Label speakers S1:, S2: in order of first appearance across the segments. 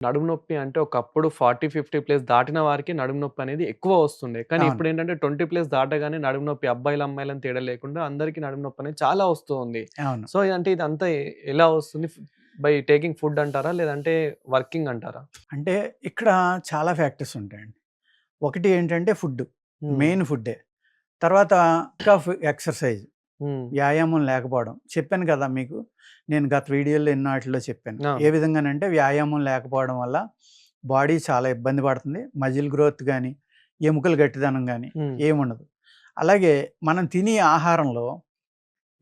S1: నడుము నొప్పి అంటే ఒకప్పుడు 40, 50 ప్లేస్ దాటిన వారికి నడుము నొప్పి అనేది ఎక్కువ వస్తుండే. కానీ
S2: అవును.
S1: ఇప్పుడేంటంటే 20 ప్లేస్ దాటగానే నడుము నొప్పి అబ్బాయిలు, అమ్మాయిలని తేడా లేకుండా అందరికి నడుము నొప్పి అనేది చాలా వస్తూ ఉంది.
S2: అవును.
S1: సో, అంటే ఇదంతా ఎలా వస్తుంది? బై టేకింగ్ ఫుడ్ అంటారా? లేదంటే వర్కింగ్ అంటారా?
S2: అంటే ఇక్కడ చాలా ఫ్యాక్టర్స్ ఉంటాయండి. ఒకటి ఏంటంటే ఫుడ్డు.
S1: హ్మ్.
S2: మెయిన్ ఫుడ్డే. తర్వాత ఎక్సర్‌సైజ్.
S1: హ్మ్.
S2: వ్యాయామం లేకపోవడం. చెప్పాను కదా మీకు. నేను గత వీడియోలో ఎన్నో చెప్పాను. ఏ
S1: అవును.
S2: విధంగానంటే వ్యాయామం లేకపోవడం వల్ల బాడీ చాలా ఇబ్బంది పడుతుంది. మజిల్ గ్రోత్ గాని, ఎముకలు గట్టిదనం గాని
S1: హ్మ్.
S2: ఏముండదు. అలాగే మనం తినే ఆహారంలో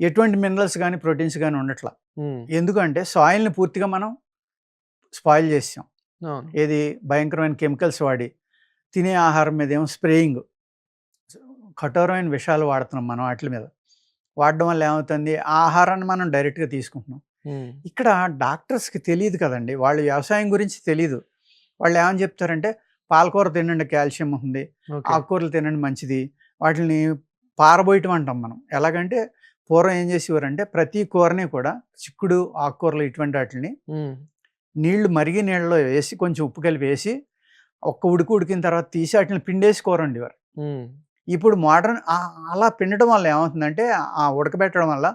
S2: ఎటువంటి మినరల్స్ గాని, ప్రోటీన్స్ గాని ఉండట్ల.
S1: హ్మ్.
S2: ఎందుకంటే సాయిల్‌ని పూర్తిగా మనం స్పాయిల్ చేసేసాం.
S1: అవును.
S2: ఏది భయంకరమైన కెమికల్స్ వాడి, తినే ఆహారం మీదేమో స్ప్రేయింగ్. కఠోరమైన విషాలు వాడుతున్నాం మనం ఆటిల మీద. వాడడం వల్ల ఏమవుతుంది? ఆ ఆహారాన్ని మనం డైరెక్ట్‌గా తీసుకుంటున్నాం.
S1: హ్మ్.
S2: ఇక్కడ డాక్టర్స్‌కి తెలీదు కదండీ! వాళ్ళు వ్యవసాయం గురించి తెలీదు. వాళ్ళేమని చెప్తారంటే, "పాలకూర తినండి కాల్షియం ఉంది.
S1: ఓకే.
S2: ఆకుకూరలు తినండి మంచిది." వాటిల్ని పారబోయటం అంటాం మనం. ఎలాగంటే పూర్వం ఏం చేసేవారంటే, ప్రతి కూరని కూడా చిక్కుడు, ఆకుకూరలు ఇటువంటి ఆటిల్ని
S1: హ్మ్.
S2: నీళ్లు మరిగే నీళ్ళలో వేసి కొంచెం ఉప్పు కలిపి వేసి, ఒక్క ఉడుకు ఉడికిన తర్వాత తీసి ఆటిల్ని పిండేసి కూర వండేవారు.
S1: హ్మ్.
S2: ఇప్పుడు మోడర్న్ అలా పిండడం వల్ల ఏమవుతుందంటే, ఆ ఉడకబెట్టడం వల్ల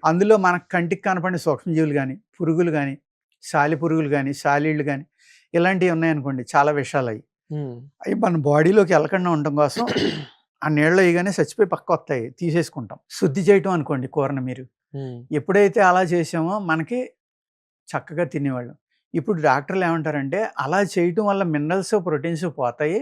S2: అందులో మనకు కంటికి కనపడని సూక్ష్మజీవులు గాని, పురుగులు గాని, సాలెపురుగులు గాని, సాలీళ్ళు గాని ఇలాంటివి ఉన్నాయనుకోండి చాలా విషాలయి.
S1: హ్మ్.
S2: అయి మన బాడీలోకి ఎళ్ళకుండా ఉండడం కోసం ఆ నీళ్ళలో ఎయగానే చచ్చిపోయి పక్కకొత్తాయి. తీసేసుకుంటాం. శుద్ధి చేయటం అనుకోండి కూరని మీరు.
S1: హ్మ్.
S2: ఎప్పుడైతే అలా చేసామో మనకి చక్కగా తినేవాళ్ళం. ఇప్పుడు డాక్టర్లు ఏమంటారంటే, అలా చేయటం వల్ల మినరల్స్, ప్రోటీన్స్ పోతాయి.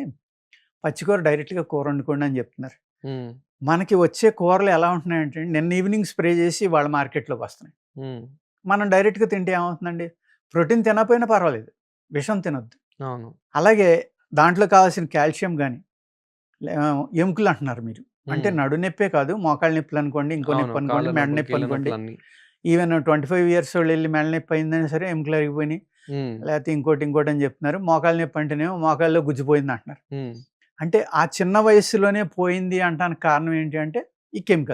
S2: పచ్చికూర డైరెక్ట్‌గా కూర వండుకోండి అని చెప్తున్నారు.
S1: హ్మ్.
S2: మనకి వచ్చే కూరలు ఎలా ఉంటున్నాయంటే నిన్న ఈవినింగ్ స్ప్రే చేసి ఇవాళ మార్కెట్‌లోకొస్తున్నాయి.
S1: హ్మ్.
S2: మనం డైరెక్ట్‌గా తింటే ఏమవుతుందండి? ప్రోటీన్ తినకపోయినా పర్వాలేదు. విషం తినొద్దు.
S1: అవును.
S2: అలాగే దాంట్లో కావాల్సిన కాల్షియం గాని, ఎముకలు అంటున్నారు మీరు. అంటే
S1: హ్మ్.
S2: నడునొప్పే కాదు మోకాళ్ళ నొప్పులనుకోండి, ఇంకో
S1: అవును.
S2: నొప్పనుకోండి,
S1: కాళ్ళ
S2: మెడ
S1: నొప్పులు, కీళ్ళ
S2: నొప్పనుకోండి.
S1: నొప్పులన్నీ.
S2: ఈవెన్ 25 ఇయర్స్ ఓళ్ళెళ్లి మెడ నొప్పి అయిందైనా సరే ఎముకలు అరిగిపోయినాయి.
S1: హ్మ్.
S2: లేకపోతే ఇంకోటి, ఇంకోటి అని చెప్తున్నారు. మోకాళ్ళ నొప్పి అంటేనేమో మోకాల్లో గుజ్జిపోయిందంటున్నారు.
S1: హ్మ్.
S2: అంటే ఆ చిన్న వయస్సులోనే పోయింది అంటానికి కారణం ఏంటి అంటే ఈ కెమికల్స్.